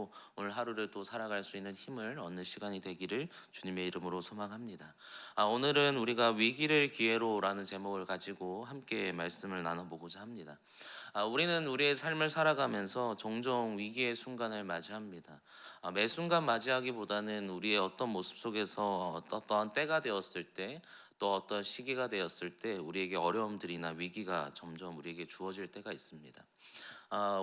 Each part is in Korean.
믿음으로 오늘 하루를 또 살아갈 수 있는 힘을 얻는 시간이 되기를 주님의 이름으로 소망합니다. 오늘은 우리가 위기를 기회로라는 제목을 가지고 함께 말씀을 나눠보고자 합니다. 우리는 우리의 삶을 살아가면서 종종 위기의 순간을 맞이합니다. 매 순간 맞이하기보다는 우리의 어떤 모습 속에서 어떠한 때가 되었을 때, 또 어떤 시기가 되었을 때 우리에게 어려움들이나 위기가 점점 우리에게 주어질 때가 있습니다.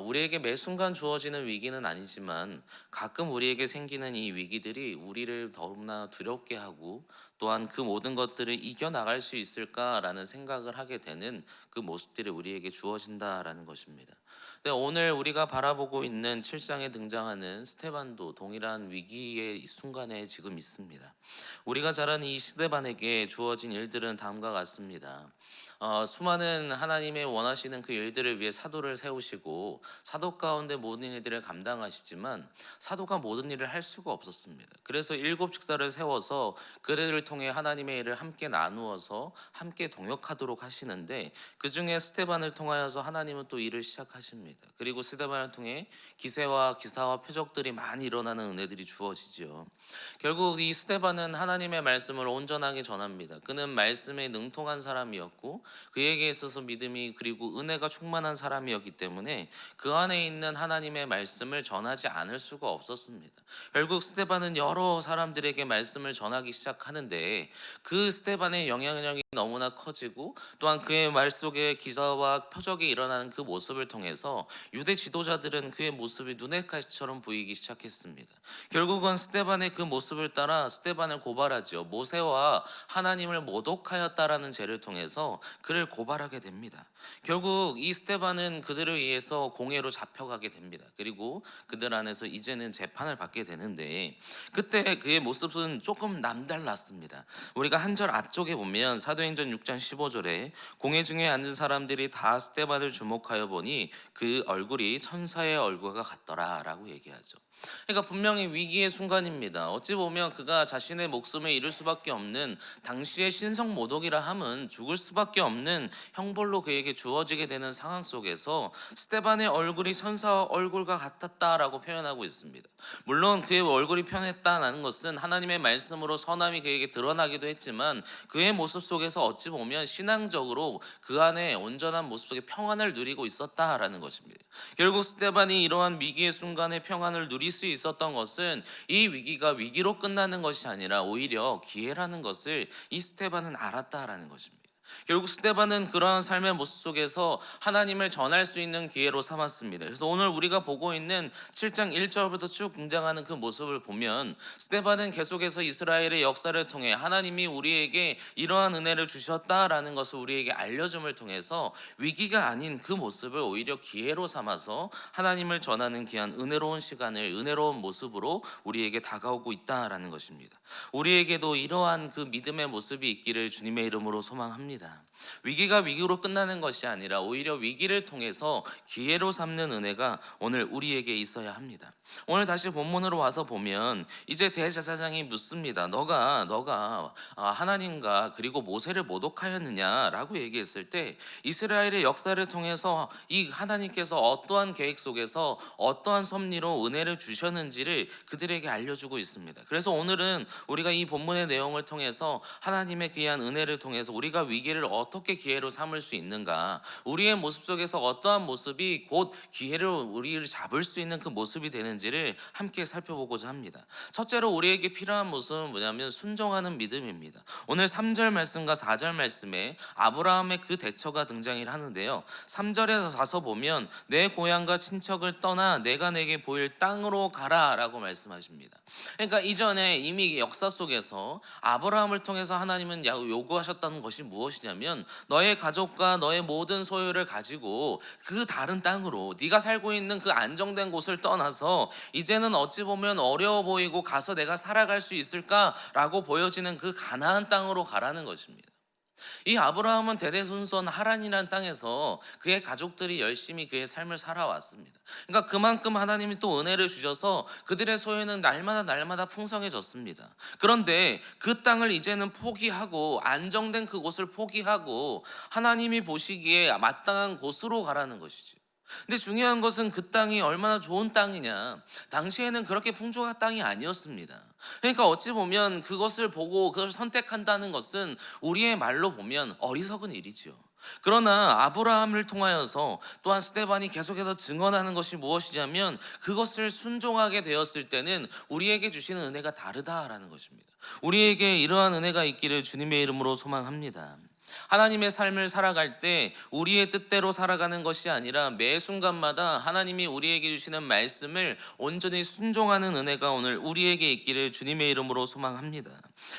우리에게 매 순간 주어지는 위기는 아니지만 가끔 우리에게 생기는 이 위기들이 우리를 더욱나 두렵게 하고, 또한 그 모든 것들을 이겨나갈 수 있을까라는 생각을 하게 되는 그 모습들이 우리에게 주어진다라는 것입니다. 근데 오늘 우리가 바라보고 있는 7장에 등장하는 스테반도 동일한 위기의 순간에 지금 있습니다. 우리가 잘 아는 이 스데반에게 주어진 일들은 다음과 같습니다. 수많은 하나님의 원하시는 그 일들을 위해 사도를 세우시고 사도 가운데 모든 일들을 감당하시지만 사도가 모든 일을 할 수가 없었습니다. 그래서 7직사를 세워서 그들을 통해 하나님의 일을 함께 나누어서 함께 동역하도록 하시는데, 그 중에 스데반을 통하여서 하나님은 또 일을 시작하십니다. 그리고 스데반을 통해 기세와 기사와 표적들이 많이 일어나는 은혜들이 주어지죠. 결국 이 스데반은 하나님의 말씀을 온전하게 전합니다. 그는 말씀에 능통한 사람이었고 그에게 있어서 믿음이 그리고 은혜가 충만한 사람이었기 때문에 그 안에 있는 하나님의 말씀을 전하지 않을 수가 없었습니다. 결국 스데반은 여러 사람들에게 말씀을 전하기 시작하는데, 그 스데반의 영향력이 너무나 커지고 또한 그의 말 속에 기사와 표적이 일어나는 그 모습을 통해서 유대 지도자들은 그의 모습이 눈의 가시처럼 보이기 시작했습니다. 결국은 스데반의 그 모습을 따라 스데반을 고발하죠. 모세와 하나님을 모독하였다라는 죄를 통해서 그를 고발하게 됩니다. 결국 이 스데반은 그들을 위해서 공회로 잡혀가게 됩니다. 그리고 그들 안에서 이제는 재판을 받게 되는데, 그때 그의 모습은 조금 남달랐습니다. 우리가 한 절 앞쪽에 보면 사도행전 6장 15절에 공회 중에 앉은 사람들이 다 스데반을 주목하여 보니 그 얼굴이 천사의 얼굴과 같더라 라고 얘기하죠. 그러니까 분명히 위기의 순간입니다. 어찌 보면 그가 자신의 목숨을 잃을 수밖에 없는, 당시의 신성 모독이라 함은 죽을 수밖에 없는 형벌로 그에게 주어지게 되는 상황 속에서 스데반의 얼굴이 천사 얼굴과 같았다라고 표현하고 있습니다. 물론 그의 얼굴이 편했다는 것은 하나님의 말씀으로 선함이 그에게 드러나기도 했지만, 그의 모습 속에서 어찌 보면 신앙적으로 그 안에 온전한 모습 속에 평안을 누리고 있었다라는 것입니다. 결국 스데반이 이러한 위기의 순간에 평안을 누릴 수 있었던 것은 이 위기가 위기로 끝나는 것이 아니라 오히려 기회라는 것을 이 스데반은 알았다라는 것입니다. 결국 스데반은 그러한 삶의 모습 속에서 하나님을 전할 수 있는 기회로 삼았습니다. 그래서 오늘 우리가 보고 있는 7장 1절부터 쭉 등장하는 그 모습을 보면 스데반은 계속해서 이스라엘의 역사를 통해 하나님이 우리에게 이러한 은혜를 주셨다라는 것을 우리에게 알려줌을 통해서 위기가 아닌 그 모습을 오히려 기회로 삼아서 하나님을 전하는 귀한 은혜로운 시간을 은혜로운 모습으로 우리에게 다가오고 있다라는 것입니다. 우리에게도 이러한 그 믿음의 모습이 있기를 주님의 이름으로 소망합니다. 위기가 위기로 끝나는 것이 아니라 오히려 위기를 통해서 기회로 삼는 은혜가 오늘 우리에게 있어야 합니다. 오늘 다시 본문으로 와서 보면 이제 대제사장이 묻습니다. 너가 하나님과 그리고 모세를 모독하였느냐라고 얘기했을 때, 이스라엘의 역사를 통해서 이 하나님께서 어떠한 계획 속에서 어떠한 섭리로 은혜를 주셨는지를 그들에게 알려주고 있습니다. 그래서 오늘은 우리가 이 본문의 내용을 통해서 하나님의 귀한 은혜를 통해서 우리가 위기를 어떻게 기회로 삼을 수 있는가, 우리의 모습 속에서 어떠한 모습이 곧 기회로 우리를 잡을 수 있는 그 모습이 되는지를 함께 살펴보고자 합니다. 첫째로 우리에게 필요한 모습은 뭐냐면 순종하는 믿음입니다. 오늘 3절 말씀과 4절 말씀에 아브라함의 그 대처가 등장을 하는데요, 3절에 가서 보면 내 고향과 친척을 떠나 내가 내게 보일 땅으로 가라 라고 말씀하십니다. 그러니까 이전에 이미 역사 속에서 아브라함을 통해서 하나님은 요구하셨다는 것이 무엇이냐면, 너의 가족과 너의 모든 소유를 가지고 그 다른 땅으로, 네가 살고 있는 그 안정된 곳을 떠나서 이제는 어찌 보면 어려워 보이고 가서 내가 살아갈 수 있을까라고 보여지는 그 가나안 땅으로 가라는 것입니다. 이 아브라함은 대대손손 하란이라는 땅에서 그의 가족들이 열심히 그의 삶을 살아왔습니다. 그러니까 그만큼 하나님이 또 은혜를 주셔서 그들의 소유는 날마다 풍성해졌습니다. 그런데 그 땅을 이제는 포기하고 안정된 그곳을 포기하고 하나님이 보시기에 마땅한 곳으로 가라는 것이죠. 근데 중요한 것은 그 땅이 얼마나 좋은 땅이냐. 당시에는 그렇게 풍족한 땅이 아니었습니다. 그러니까 어찌 보면 그것을 보고 그것을 선택한다는 것은 우리의 말로 보면 어리석은 일이지요. 그러나 아브라함을 통하여서 또한 스데반이 계속해서 증언하는 것이 무엇이냐면 그것을 순종하게 되었을 때는 우리에게 주시는 은혜가 다르다라는 것입니다. 우리에게 이러한 은혜가 있기를 주님의 이름으로 소망합니다. 하나님의 삶을 살아갈 때 우리의 뜻대로 살아가는 것이 아니라 매 순간마다 하나님이 우리에게 주시는 말씀을 온전히 순종하는 은혜가 오늘 우리에게 있기를 주님의 이름으로 소망합니다.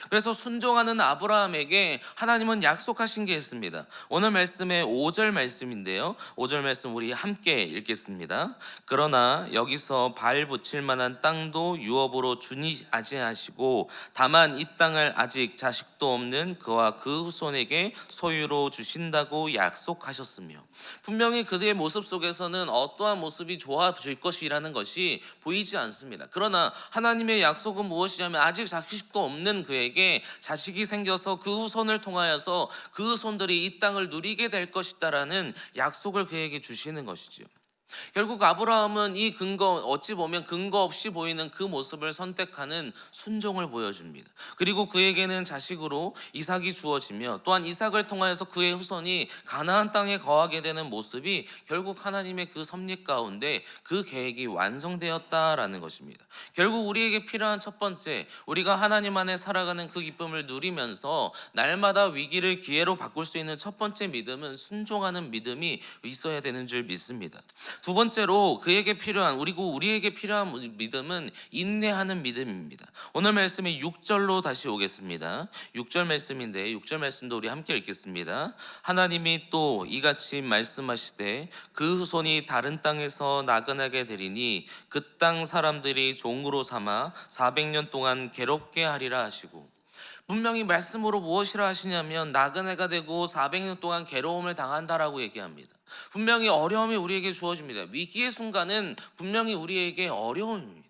그래서 순종하는 아브라함에게 하나님은 약속하신 게 있습니다. 오늘 말씀의 5절 말씀인데요, 5절 말씀 우리 함께 읽겠습니다. 그러나 여기서 발 붙일 만한 땅도 유업으로 주니 아지하시고 다만 이 땅을 아직 자식도 없는 그와 그 후손에게 소유로 주신다고 약속하셨으며, 분명히 그들의 모습 속에서는 어떠한 모습이 좋아질 것이라는 것이 보이지 않습니다. 그러나 하나님의 약속은 무엇이냐면 아직 자식도 없는 그에게 자식이 생겨서 그 후손을 통하여서 그 후손들이 이 땅을 누리게 될 것이다라는 약속을 그에게 주시는 것이지요. 결국 아브라함은 이 근거, 어찌 보면 근거 없이 보이는 그 모습을 선택하는 순종을 보여줍니다. 그리고 그에게는 자식으로 이삭이 주어지며 또한 이삭을 통하여서 그의 후손이 가나안 땅에 거하게 되는 모습이 결국 하나님의 그 섭리 가운데 그 계획이 완성되었다라는 것입니다. 결국 우리에게 필요한 첫 번째, 우리가 하나님 안에 살아가는 그 기쁨을 누리면서 날마다 위기를 기회로 바꿀 수 있는 첫 번째 믿음은 순종하는 믿음이 있어야 되는 줄 믿습니다. 두 번째로 그에게 필요한, 우리에게 필요한 믿음은 인내하는 믿음입니다. 오늘 말씀이 6절로 다시 오겠습니다. 6절 말씀인데 6절 말씀도 우리 함께 읽겠습니다. 하나님이 또 이같이 말씀하시되 그 후손이 다른 땅에서 나그네게 되리니 그 땅 사람들이 종으로 삼아 400년 동안 괴롭게 하리라 하시고, 분명히 말씀으로 무엇이라 하시냐면 나그네가 되고 400년 동안 괴로움을 당한다라고 얘기합니다. 분명히 어려움이 우리에게 주어집니다. 위기의 순간은 분명히 우리에게 어려움입니다.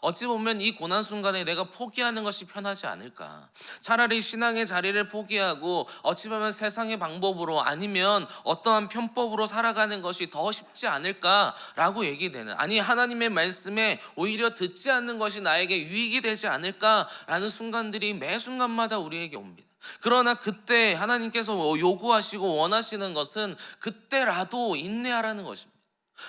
어찌 보면 이 고난 순간에 내가 포기하는 것이 편하지 않을까, 차라리 신앙의 자리를 포기하고 어찌 보면 세상의 방법으로 아니면 어떠한 편법으로 살아가는 것이 더 쉽지 않을까라고 얘기되는, 아니 하나님의 말씀에 오히려 듣지 않는 것이 나에게 유익이 되지 않을까라는 순간들이 매 순간마다 우리에게 옵니다. 그러나 그때 하나님께서 요구하시고 원하시는 것은 그때라도 인내하라는 것입니다.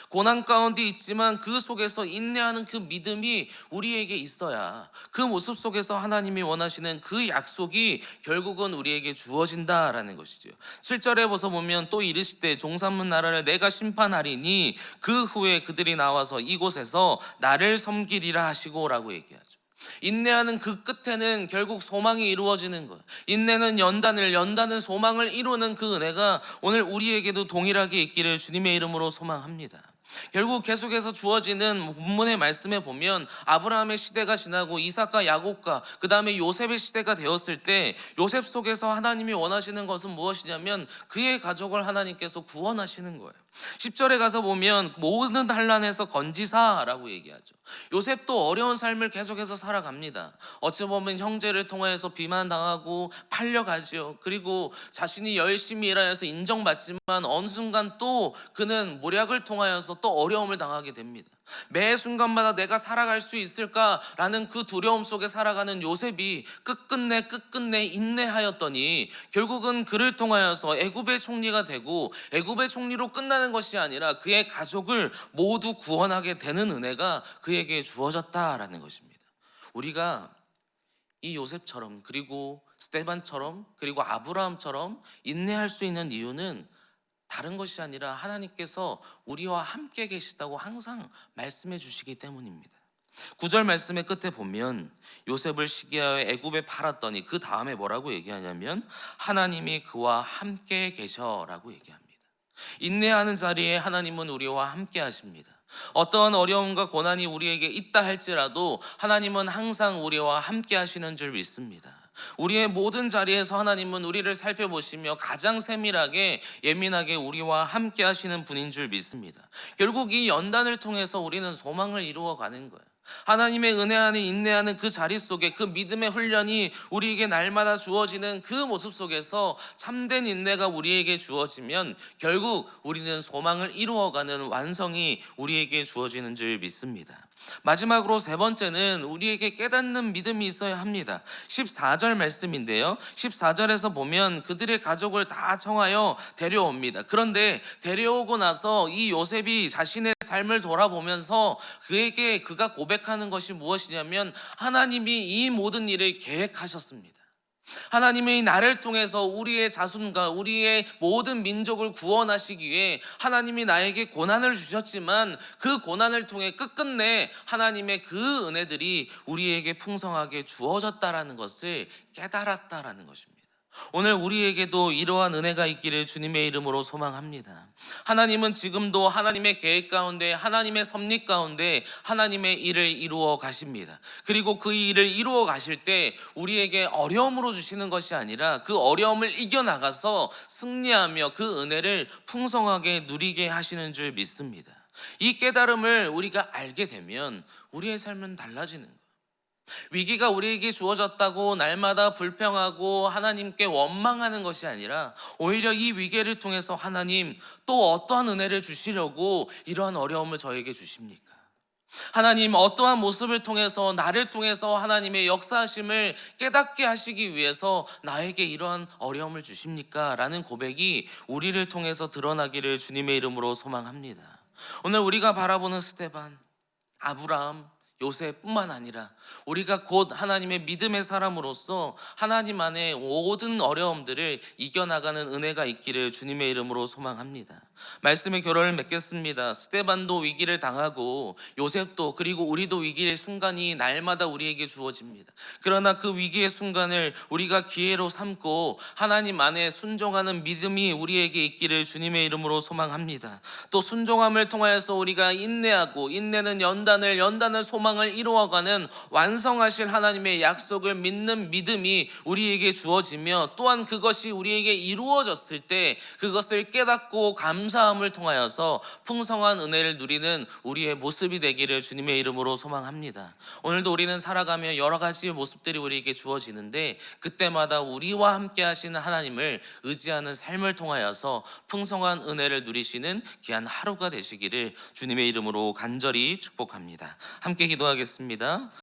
고난 가운데 있지만 그 속에서 인내하는 그 믿음이 우리에게 있어야 그 모습 속에서 하나님이 원하시는 그 약속이 결국은 우리에게 주어진다라는 것이죠. 7절에 보면 또 이르시되 종삼문 나라를 내가 심판하리니 그 후에 그들이 나와서 이곳에서 나를 섬기리라 하시고라고 얘기하죠. 인내하는 그 끝에는 결국 소망이 이루어지는 것, 인내는 연단은 소망을 이루는 그 은혜가 오늘 우리에게도 동일하게 있기를 주님의 이름으로 소망합니다. 결국 계속해서 주어지는 본문의 말씀에 보면 아브라함의 시대가 지나고 이삭과 야곱과 그 다음에 요셉의 시대가 되었을 때 요셉 속에서 하나님이 원하시는 것은 무엇이냐면 그의 가족을 하나님께서 구원하시는 거예요. 10절에 가서 보면 모든 환난에서 건지사라고 얘기하죠. 요셉도 어려운 삶을 계속해서 살아갑니다. 어찌 보면 형제를 통하여서 비난당하고 팔려가지요. 그리고 자신이 열심히 일하여서 인정받지만 어느 순간 또 그는 모략을 통하여서 또 어려움을 당하게 됩니다. 매 순간마다 내가 살아갈 수 있을까라는 그 두려움 속에 살아가는 요셉이 끝끝내 인내하였더니 결국은 그를 통하여서 애굽의 총리가 되고, 애굽의 총리로 끝나는 것이 아니라 그의 가족을 모두 구원하게 되는 은혜가 그에게 주어졌다라는 것입니다. 우리가 이 요셉처럼, 그리고 스데반처럼, 그리고 아브라함처럼 인내할 수 있는 이유는 다른 것이 아니라 하나님께서 우리와 함께 계시다고 항상 말씀해 주시기 때문입니다. 9절 말씀의 끝에 보면 요셉을 시기하여 애굽에 팔았더니 그 다음에 뭐라고 얘기하냐면 하나님이 그와 함께 계셔라고 얘기합니다. 인내하는 자리에 하나님은 우리와 함께 하십니다. 어떠한 어려움과 고난이 우리에게 있다 할지라도 하나님은 항상 우리와 함께 하시는 줄 믿습니다. 우리의 모든 자리에서 하나님은 우리를 살펴보시며 가장 세밀하게 예민하게 우리와 함께 하시는 분인 줄 믿습니다. 결국 이 연단을 통해서 우리는 소망을 이루어가는 거예요. 하나님의 은혜 안에 인내하는 그 자리 속에 그 믿음의 훈련이 우리에게 날마다 주어지는 그 모습 속에서 참된 인내가 우리에게 주어지면 결국 우리는 소망을 이루어가는 완성이 우리에게 주어지는 줄 믿습니다. 마지막으로 세 번째는 우리에게 깨닫는 믿음이 있어야 합니다. 14절 말씀인데요, 14절에서 보면 그들의 가족을 다 청하여 데려옵니다. 그런데 데려오고 나서 이 요셉이 자신의 삶을 돌아보면서 그가 고백하는 것이 무엇이냐면 하나님이 이 모든 일을 계획하셨습니다. 하나님이 나를 통해서 우리의 자손과 우리의 모든 민족을 구원하시기 위해 하나님이 나에게 고난을 주셨지만 그 고난을 통해 끝끝내 하나님의 그 은혜들이 우리에게 풍성하게 주어졌다라는 것을 깨달았다라는 것입니다. 오늘 우리에게도 이러한 은혜가 있기를 주님의 이름으로 소망합니다. 하나님은 지금도 하나님의 계획 가운데, 하나님의 섭리 가운데 하나님의 일을 이루어 가십니다. 그리고 그 일을 이루어 가실 때 우리에게 어려움으로 주시는 것이 아니라 그 어려움을 이겨나가서 승리하며 그 은혜를 풍성하게 누리게 하시는 줄 믿습니다. 이 깨달음을 우리가 알게 되면 우리의 삶은 달라지는 거예요. 위기가 우리에게 주어졌다고 날마다 불평하고 하나님께 원망하는 것이 아니라 오히려 이 위기를 통해서 하나님 또 어떠한 은혜를 주시려고 이러한 어려움을 저에게 주십니까? 하나님 어떠한 모습을 통해서 나를 통해서 하나님의 역사하심을 깨닫게 하시기 위해서 나에게 이러한 어려움을 주십니까? 라는 고백이 우리를 통해서 드러나기를 주님의 이름으로 소망합니다. 오늘 우리가 바라보는 스데반, 아브라함, 요셉뿐만 아니라 우리가 곧 하나님의 믿음의 사람으로서 하나님 안에 모든 어려움들을 이겨나가는 은혜가 있기를 주님의 이름으로 소망합니다. 말씀의 결론을 맺겠습니다. 스데반도 위기를 당하고 요셉도, 그리고 우리도 위기의 순간이 날마다 우리에게 주어집니다. 그러나 그 위기의 순간을 우리가 기회로 삼고 하나님 안에 순종하는 믿음이 우리에게 있기를 주님의 이름으로 소망합니다. 또 순종함을 통하여서 우리가 인내하고, 인내는 연단을 소망을 이루어가는 완성하실 하나님의 약속을 믿는 믿음이 우리에게 주어지며, 또한 그것이 우리에게 이루어졌을 때 그것을 깨닫고 감사함을 통하여서 풍성한 은혜를 누리는 우리의 모습이 되기를 주님의 이름으로 소망합니다. 오늘도 우리는 살아가며 여러 가지 모습들이 우리에게 주어지는데 그때마다 우리와 함께 하시는 하나님을 의지하는 삶을 통하여서 풍성한 은혜를 누리시는 귀한 하루가 되시기를 주님의 이름으로 간절히 축복합니다. 함께 기도하겠습니다.